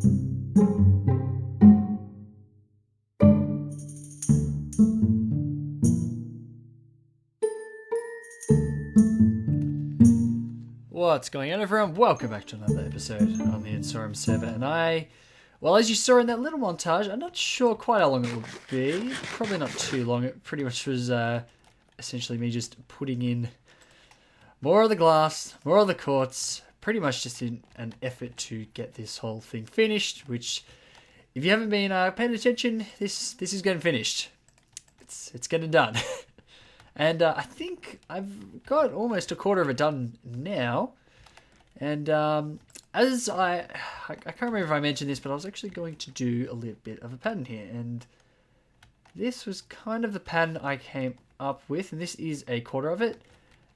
What's going on, everyone? Welcome back to another episode on the Insorum server. And well, as you saw in that little montage, I'm not sure quite how long it will be. Probably not too long. It pretty much was essentially me just putting in more of the glass, more of the quartz, pretty much just in an effort to get this whole thing finished, which, if you haven't been paying attention, this is getting finished. It's getting done. And I think I've got almost a quarter of it done now. And as I can't remember if I mentioned this, but I was actually going to do a little bit of a pattern here. And this was kind of the pattern I came up with. And this is a quarter of it.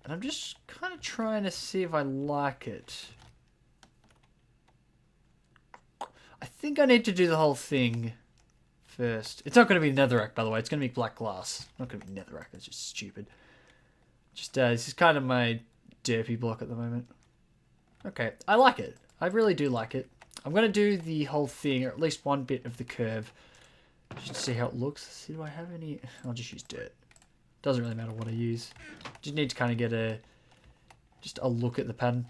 And I'm just kind of trying to see if I like it. I think I need to do the whole thing first. It's not going to be netherrack, by the way. It's going to be black glass. Not going to be netherrack. That's just stupid. Just this is kind of my derpy block at the moment. Okay, I like it. I really do like it. I'm going to do the whole thing, or at least one bit of the curve, just to see how it looks. See, do I have any? I'll just use dirt. Doesn't really matter what I use. Just need to kind of get just a look at the pattern.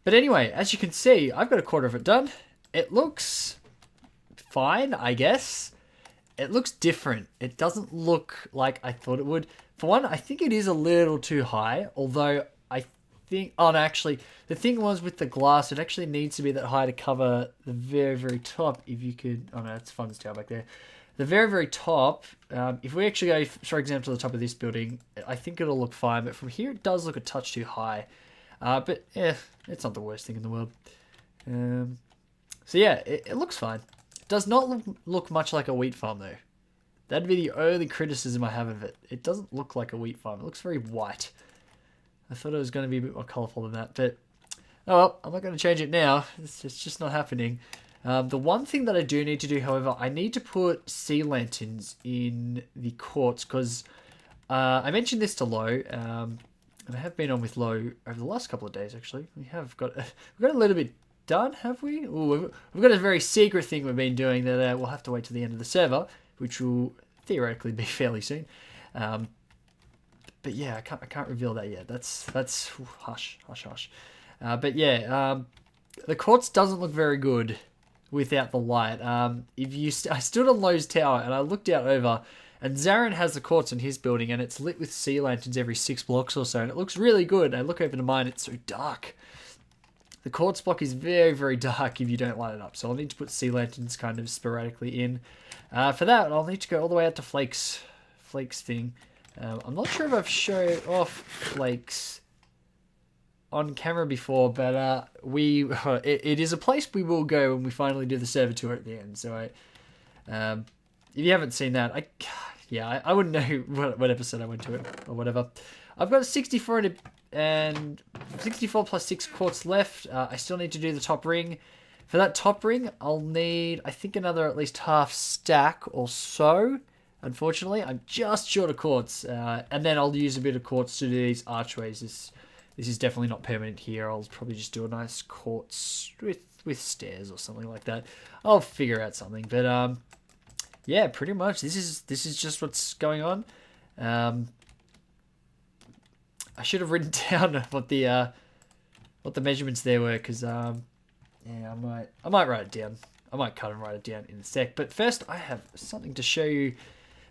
But anyway, as you can see, I've got a quarter of it done. It looks fine, I guess. It looks different. It doesn't look like I thought it would. For one, I think it is a little too high, although I think... Oh, no, actually, the thing was with the glass, it actually needs to be that high to cover the very, very top. If you could... Oh, no, it's Fun's Tower back there. The very, very top, if we actually go, for example, to the top of this building, I think it'll look fine. But from here, it does look a touch too high. But, yeah, it's not the worst thing in the world. So, yeah, it looks fine. It does not look much like a wheat farm, though. That'd be the only criticism I have of it. It doesn't look like a wheat farm. It looks very white. I thought it was going to be a bit more colourful than that. But, oh well, I'm not going to change it now. It's just not happening. The one thing that I do need to do, however, I need to put sea lanterns in the quartz. Because I mentioned this to Lo. And I have been on with Lo over the last couple of days, actually. We've got a little bit done, have we? Ooh, we've got a very secret thing we've been doing that we'll have to wait till the end of the server, which will theoretically be fairly soon. But yeah, I can't reveal that yet. That's hush. But yeah, the quartz doesn't look very good without the light. I stood on Lowe's tower and I looked out over, and Zarin has the quartz in his building, and it's lit with sea lanterns every 6 blocks or so, and it looks really good. I look over to mine, it's so dark. The quartz block is very, very dark if you don't light it up. So I'll need to put sea lanterns kind of sporadically in. For that, I'll need to go all the way out to Flake's thing. I'm not sure if I've showed off Flake's on camera before, but it is a place we will go when we finally do the server tour at the end. So if you haven't seen that, I wouldn't know what episode I went to it or whatever. I've got a 64 and 64 plus 6 quartz left. I still need to do the top ring. For that top ring, I'll need, I think, another at least half stack or so. Unfortunately, I'm just short of quartz. And then I'll use a bit of quartz to do these archways. This is definitely not permanent here. I'll probably just do a nice quartz with stairs or something like that. I'll figure out something. But yeah, pretty much this is just what's going on. I should have written down what the measurements there were, because yeah, I might write it down. I might cut and write it down in a sec. But first, I have something to show you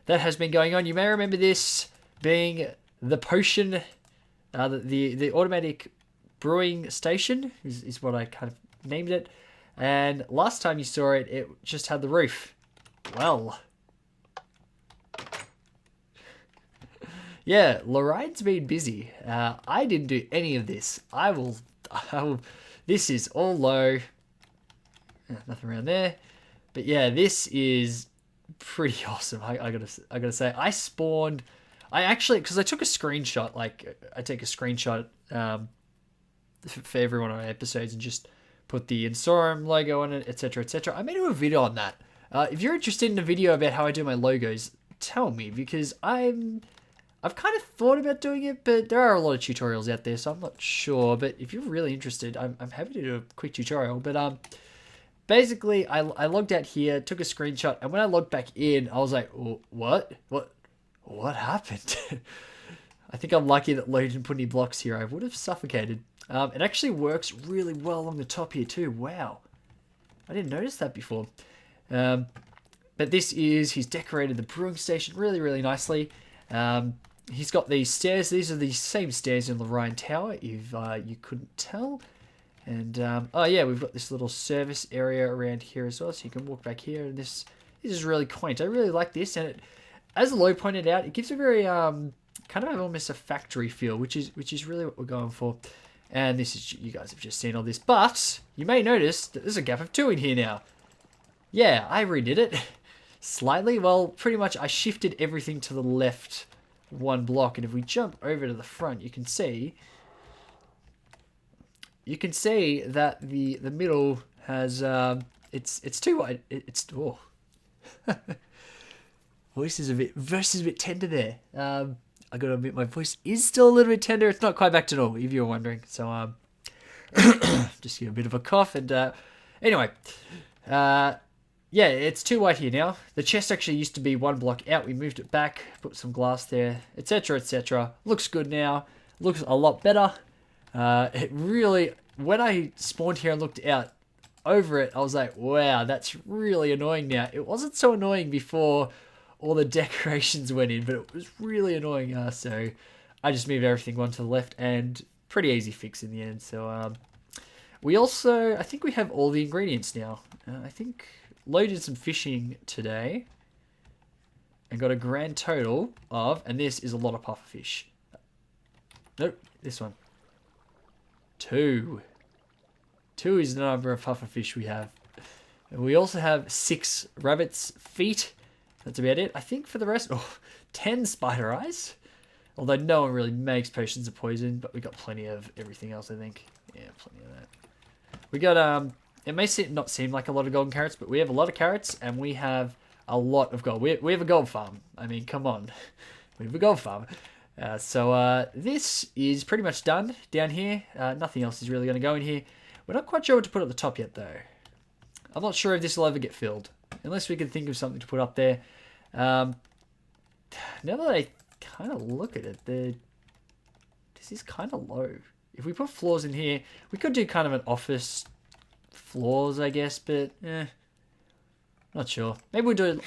that has been going on. You may remember this being the potion, the automatic brewing station is what I kind of named it. And last time you saw it, it just had the roof. Well, yeah, Lorraine's been busy. I didn't do any of this. I will. This is all low. Nothing around there. But yeah, this is pretty awesome. I gotta say, I spawned. I actually, because I took a screenshot. Like, I take a screenshot for every one of my episodes and just put the Insorum logo on it, etc., etc. I made a video on that. If you're interested in a video about how I do my logos, tell me, because I've kind of thought about doing it, but there are a lot of tutorials out there, so I'm not sure. But if you're really interested, I'm happy to do a quick tutorial. But basically, I logged out here, took a screenshot, and when I logged back in, I was like, what happened? I think I'm lucky that Lo didn't put any blocks here. I would have suffocated. It actually works really well along the top here too. Wow. I didn't notice that before. But he's decorated the brewing station really, really nicely. He's got these stairs. These are the same stairs in the Rhine Tower, if you couldn't tell. And, oh yeah, we've got this little service area around here as well, so you can walk back here. And this is really quaint. I really like this, and as Lo pointed out, it gives a very kind of almost a factory feel, which is really what we're going for. And this is, you guys have just seen all this, but you may notice that there's a gap of 2 in here now. Yeah, I redid it slightly. Well, pretty much I shifted everything to the left 1 block, and if we jump over to the front, you can see that the middle has it's too wide. It's oh. Voice is a bit tender there. I gotta admit, my voice is still a little bit tender. It's not quite back to normal, if you're wondering. So just get a bit of a cough, and anyway, yeah, it's too white here now. The chest actually used to be 1 block out. We moved it back, put some glass there, etc., etc. Looks good now. Looks a lot better. It really, when I spawned here and looked out over it, I was like, wow, that's really annoying now. It wasn't so annoying before all the decorations went in, but it was really annoying. So I just moved everything 1 to the left, and pretty easy fix in the end. So we also, I think we have all the ingredients now. I think loaded some fishing today and got a grand total of, and this is a lot of pufferfish. Nope, this one. 2. 2 is the number of pufferfish we have. And we also have 6 rabbit's feet. That's about it. I think for the rest, 10 spider eyes. Although no one really makes potions of poison, but we got plenty of everything else, I think. Yeah, plenty of that. We got, it may not seem like a lot of golden carrots, but we have a lot of carrots, and we have a lot of gold. We have a gold farm. I mean, come on. We have a gold farm. So this is pretty much done down here. Nothing else is really going to go in here. We're not quite sure what to put at the top yet, though. I'm not sure if this will ever get filled, unless we can think of something to put up there. Now that I kind of look at it, this is kind of low. If we put floors in here, we could do kind of an office floors, I guess, but not sure. Maybe we could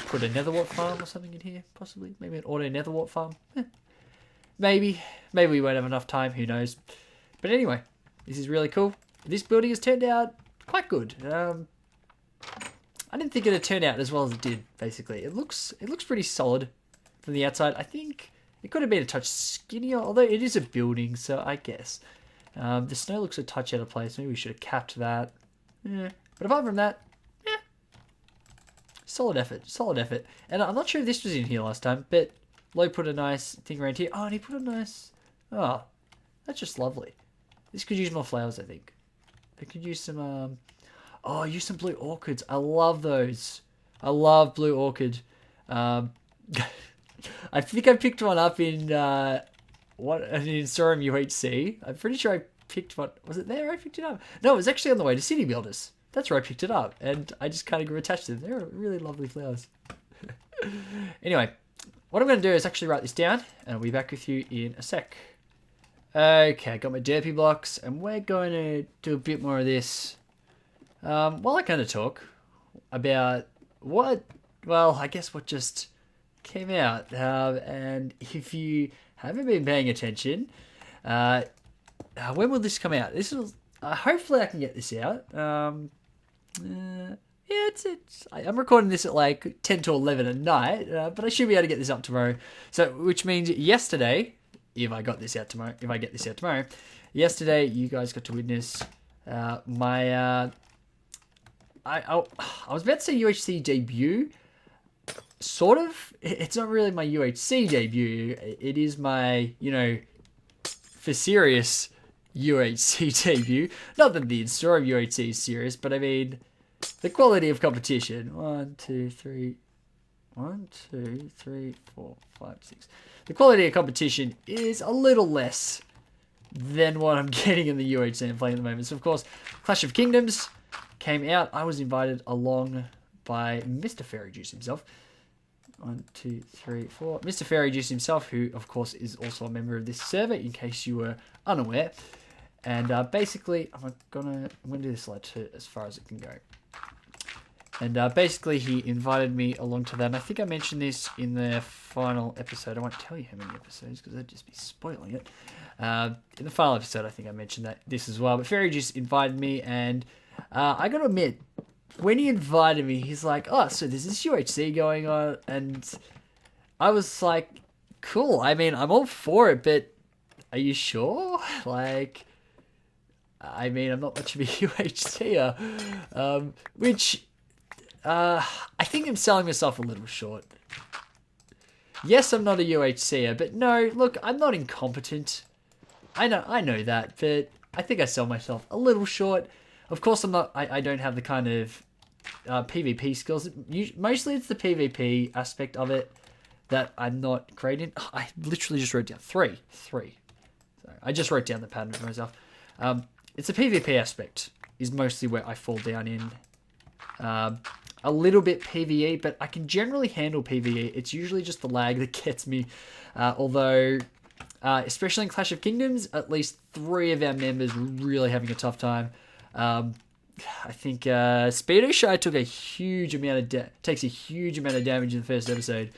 put a netherwort farm or something in here, possibly. Maybe an auto netherwort farm. Maybe we won't have enough time. Who knows? But anyway, this is really cool. This building has turned out quite good. I didn't think it'd turn out as well as it did. Basically, it looks pretty solid from the outside. I think it could have been a touch skinnier, although it is a building, so I guess the snow looks a touch out of place. Maybe we should have capped that. Yeah. But apart from that, yeah, solid effort. And I'm not sure if this was in here last time, but Lo put a nice thing around here. Oh, and he put a nice. Oh, that's just lovely. This could use more flowers, I think. They could use some. Oh, use some blue orchids. I love those. I love blue orchid. I think I picked one up in an Insorum UHC. I'm pretty sure I picked one. Was it there? I picked it up. No, it was actually on the way to City Builders. That's where I picked it up, and I just kind of grew attached to them. They're really lovely flowers. Anyway, what I'm going to do is actually write this down, and I'll be back with you in a sec. Okay, I got my derpy blocks, and we're going to do a bit more of this. While I kind of talk about what just came out, and if you haven't been paying attention, when will this come out? This will hopefully I can get this out. Yeah, I'm recording this at like 10 to 11 at night, but I should be able to get this up tomorrow. So, which means yesterday, if I get this out tomorrow, yesterday you guys got to witness my I was about to say UHC debut. Sort of. It's not really my UHC debut. It is my, for serious UHC debut. Not that the Insorum UHC is serious, but I mean, the quality of competition. 1, 2, 3, 4, 5, 6. The quality of competition is a little less than what I'm getting in the UHC I'm playing at the moment. So, of course, Clash of Kingdoms. came out, I was invited along by Mr. Fairy Juice himself. 1, 2, 3, 4. Mr. Fairy Juice himself, who of course is also a member of this server, in case you were unaware. And basically, I'm gonna do this slide too, as far as it can go. And basically, he invited me along to that. And I think I mentioned this in the final episode. I won't tell you how many episodes, because that'd just be spoiling it. In the final episode, I think I mentioned this as well. But Fairy Juice invited me, and I gotta admit, when he invited me, he's like, "Oh, so there's this UHC going on," and I was like, "Cool. I mean, I'm all for it, but are you sure?" Like, I mean, I'm not much of a UHCer, which I think I'm selling myself a little short. Yes, I'm not a UHCer, but no, look, I'm not incompetent. I know that, but I think I sell myself a little short. Of course, I don't have the kind of PvP skills. Mostly it's the PvP aspect of it that I'm not great in. I literally just wrote down three. So I just wrote down the pattern for myself. It's the PvP aspect is mostly where I fall down in. A little bit PvE, but I can generally handle PvE. It's usually just the lag that gets me. Although, especially in Clash of Kingdoms, at least 3 of our members were really having a tough time. I think Speedo Shy takes a huge amount of damage in the first episode.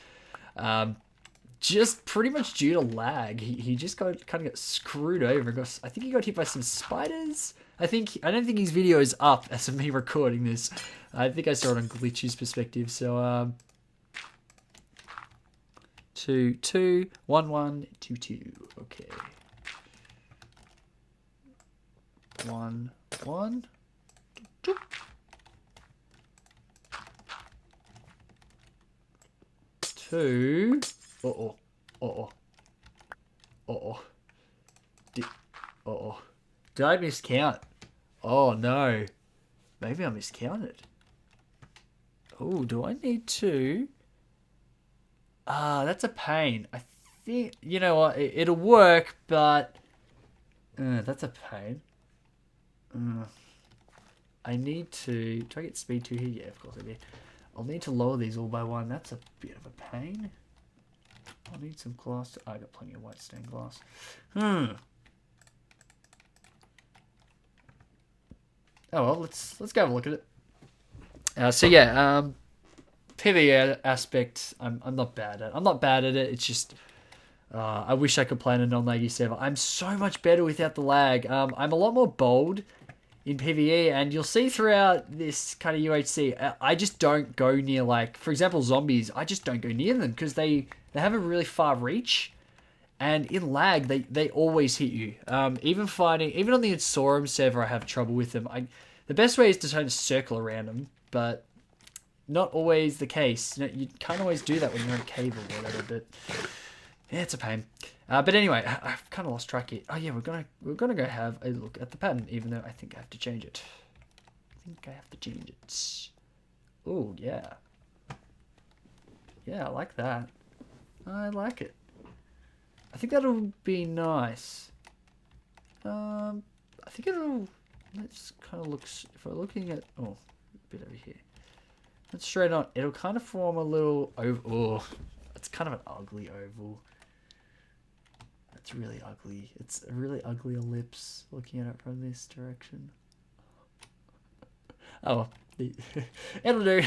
Just pretty much due to lag. He just kind of got screwed over. I think he got hit by some spiders. I don't think his video is up as of me recording this. I think I saw it on Glitch's perspective. So 2 2 1 1 2 2. Okay. 1 1 2. Two. Uh-oh. Uh-oh. Uh-oh. Uh-oh. Did I miscount? Oh, no. Maybe I miscounted. Oh, do I need to? That's a pain. I think, you know what, it'll work, but that's a pain. I need to... Do I get speed 2 here? Yeah, of course I do. I'll need to lower these all by 1. That's a bit of a pain. I'll need some glass. I got plenty of white stained glass. Oh well, let's go have a look at it. So yeah, PvE aspect, I'm not bad at. I'm not bad at it. It's just I wish I could play on a non-laggy server. I'm so much better without the lag. I'm a lot more bold in PvE, and you'll see throughout this kind of UHC, I just don't go near, like, for example, zombies. I just don't go near them because they have a really far reach, and in lag, they always hit you. Even on the Insorum server, I have trouble with them. The best way is to try to circle around them, but not always the case. You can't always do that when you're in a cave or whatever, but yeah, it's a pain. But anyway, I've kind of lost track here. Oh yeah, we're gonna go have a look at the pattern, even though I think I have to change it. Oh yeah. Yeah, I like that. I like it. I think that'll be nice. I think it'll... Let's kind of look... If we're looking at... Oh, a bit over here. Let's straight on. It'll kind of form a little oval. Oh, it's kind of an ugly oval. That's really ugly. It's a really ugly ellipse looking at it from this direction. Oh, it'll do.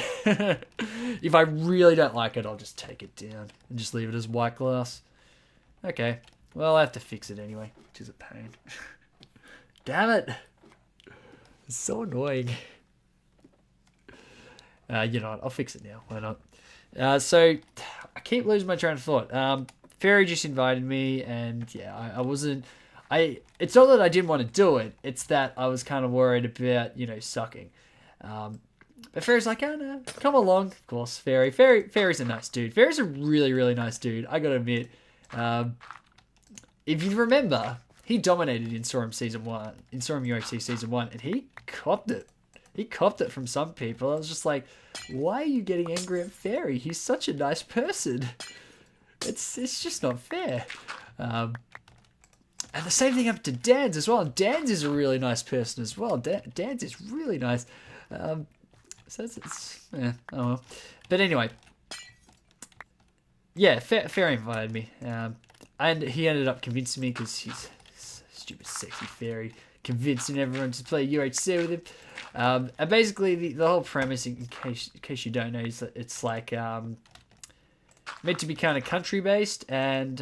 If I really don't like it, I'll just take it down and just leave it as white glass. Okay, well, I have to fix it anyway, which is a pain. Damn it. It's so annoying. You know what, I'll fix it now. Why not? So, I keep losing my train of thought. Fairy just invited me, and yeah, I wasn't... It's not that I didn't want to do it, it's that I was kind of worried about, you know, sucking. But Fairy's like, oh no, come along. Of course, Fairy's a nice dude. Fairy's a really, really nice dude, I gotta admit. If you remember, he dominated Insorum Season 1, Insorum UHC Season 1, and he copped it. He copped it from some people. I was just like, why are you getting angry at Fairy? He's such a nice person. It's just not fair. And the same thing happened to Dan's as well. And Dan's is a really nice person as well. Dan's is really nice. So yeah, oh well. But anyway, yeah, Fairy invited me, and he ended up convincing me because he's a stupid, sexy fairy, convincing everyone to play UHC with him. And basically, the whole premise, in case you don't know, is that it's like meant to be kind of country based, and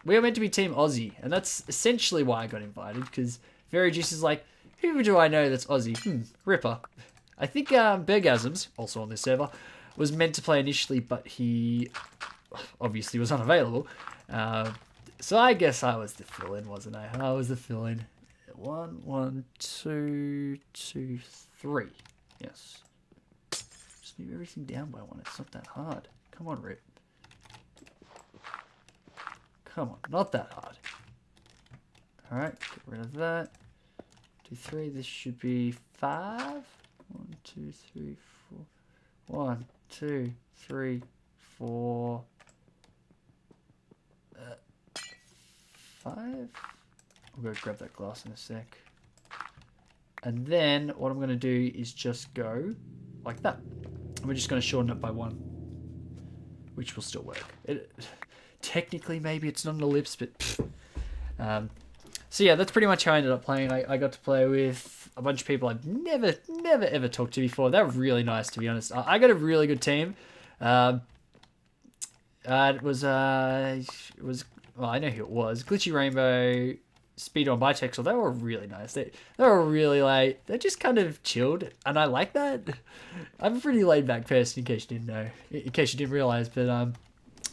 we are meant to be Team Aussie, and that's essentially why I got invited. Because Fairy Juice is like, who do I know that's Aussie? Ripper. I think Bergasms, also on this server, was meant to play initially, but he obviously was unavailable. So I guess I was the fill-in, wasn't I? I was the fill-in. 1, 2, 2, 3. Yes. Just move everything down by 1. It's not that hard. Come on, Rip. Come on, not that hard. Alright, get rid of that. 2, 3. This should be 5. 1, 2, 3, 4. 1, 2, 3, 4. 5. I'll go grab that glass in a sec. And then what I'm going to do is just go like that. And we're just going to shorten it by 1, which will still work. Technically, maybe it's not an ellipse, but so yeah, that's pretty much how I ended up playing. I got to play with a bunch of people I've never ever talked to before. They were really nice, to be honest. I got a really good team. It was well, I know who it was. Glitchy Rainbow, Speed on Bitexel. They were really nice. They were really like, they're just kind of chilled, and I like that. I'm a pretty laid back person, in case you didn't know, in case you didn't realize. But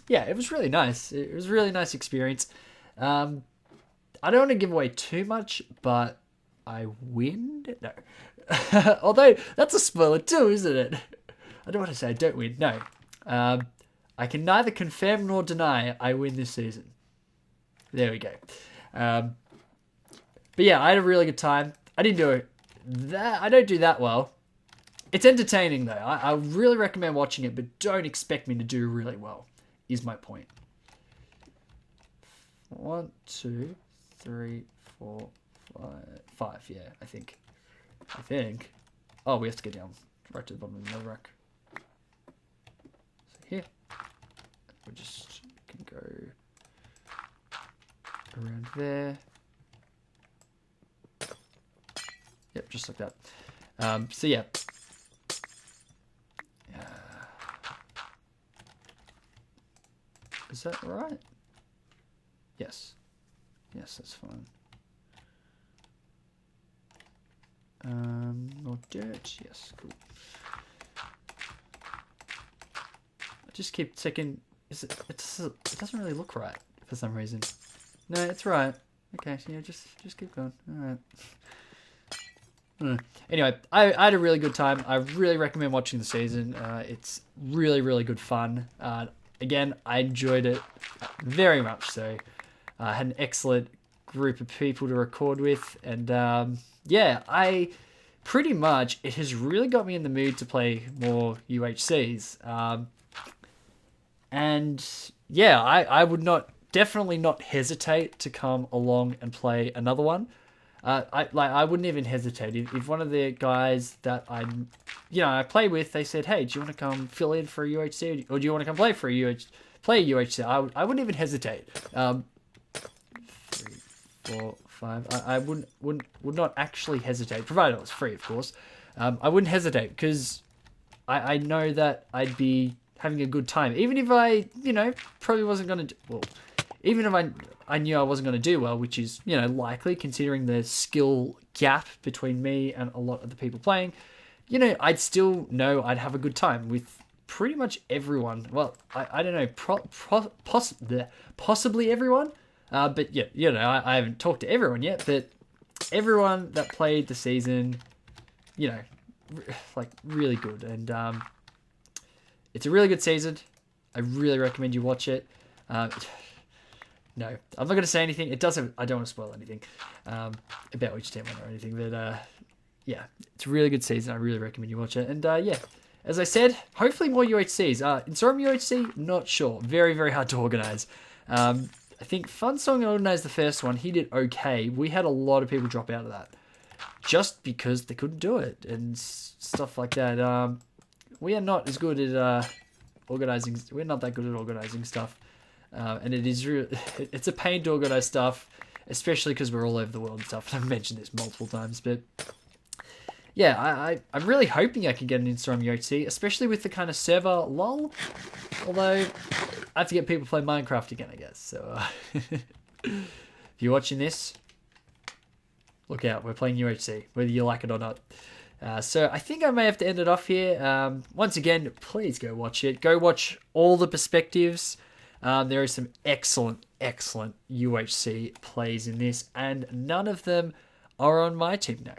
yeah, it was really nice. It was a really nice experience. I don't want to give away too much, but I win. No, although that's a spoiler too, isn't it? I don't want to say I don't win. No, I can neither confirm nor deny I win this season. There we go. But yeah, I had a really good time. I didn't do it I don't do that well. It's entertaining though. I really recommend watching it, but don't expect me to do really well, is my point. 1, 2, 3, 4, 5. Yeah, I think. Oh, we have to get down right to the bottom of the rack. So here, we just can go around there. Yep, just like that. So yeah. Is that right? Yes. Yes, that's fine. More dirt. Yes, cool. I just keep checking. It doesn't really look right for some reason. No, it's right. Okay, so yeah, just keep going. All right. Anyway, I had a really good time. I really recommend watching the season. It's really, really good fun. Again, I enjoyed it very much so. I had an excellent group of people to record with, and yeah, it has really got me in the mood to play more UHCs. And yeah, I would definitely not hesitate to come along and play another one. I wouldn't even hesitate if one of the guys that I play with, they said, "Hey, do you want to come fill in for a UHC, or do you want to come play for a UHC?" I wouldn't even hesitate. 3, 4, 5. I would not actually hesitate, provided it was free, of course. I wouldn't hesitate because I know that I'd be having a good time, even if I probably wasn't going to. Well, even if I knew I wasn't going to do well, which is, likely considering the skill gap between me and a lot of the people playing, I'd still know I'd have a good time with pretty much everyone. Well, I don't know, possibly everyone, but yeah, I haven't talked to everyone yet, but everyone that played the season, like really good, and it's a really good season. I really recommend you watch it. No, I'm not going to say anything. I don't want to spoil anything about which team or anything. But yeah, it's a really good season. I really recommend you watch it. And yeah, as I said, hopefully more UHCs. Insorum UHC, not sure. Very, very hard to organize. I think Fun Song organized the first one. He did okay. We had a lot of people drop out of that. just because they couldn't do it and stuff like that. We are not as good at organizing. We're not that good at organizing stuff, and it's a pain to organize stuff, especially because we're all over the world and stuff. I've mentioned this multiple times, but yeah, I'm really hoping I can get an Insorum UHC, especially with the kind of server lull. Although I have to get people to play Minecraft again, I guess. So if you're watching this, look out. We're playing UHC, whether you like it or not. So I think I may have to end it off here. Once again, please go watch it. Go watch all the perspectives. There are some excellent UHC plays in this, and none of them are on my team now.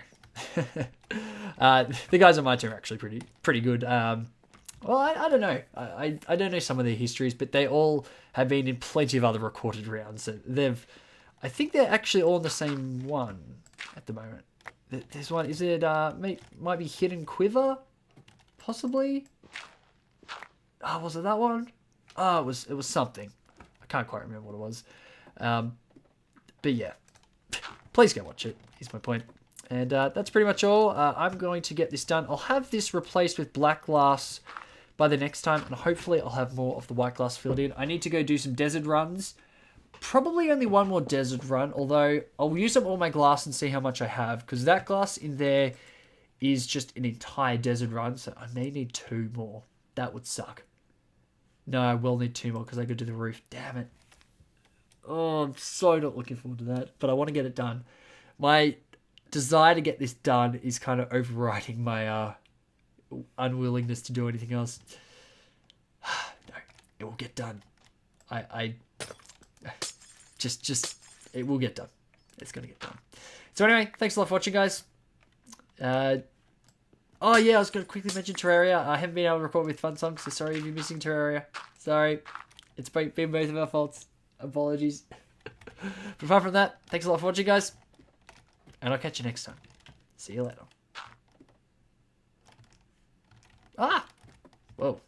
The guys on my team are actually pretty good. Well, I don't know. I don't know some of their histories, but they all have been in plenty of other recorded rounds. I think they're actually all in the same one at the moment. There's one. Is it might be Hidden Quiver, possibly? Oh, was it that one? Oh, it was something. I can't quite remember what it was. But yeah, please go watch it. Here's my point. And that's pretty much all. I'm going to get this done. I'll have this replaced with black glass by the next time, and hopefully I'll have more of the white glass filled in. I need to go do some desert runs. Probably only one more desert run, although I'll use up all my glass and see how much I have, because that glass in there is just an entire desert run, so I may need 2 more. That would suck. No, I will need 2 more because I could do the roof. Damn it. Oh, I'm so not looking forward to that, but I want to get it done. My desire to get this done is kind of overriding my unwillingness to do anything else. No, it will get done. I just it will get done. It's gonna get done. So anyway, thanks a lot for watching, guys. Oh yeah, I was gonna quickly mention Terraria. I haven't been able to record with Fun Songs, so sorry if you're missing Terraria. Sorry, it's been both of our faults. Apologies. But apart from that, thanks a lot for watching, guys, and I'll catch you next time. See you later. Ah! Whoa.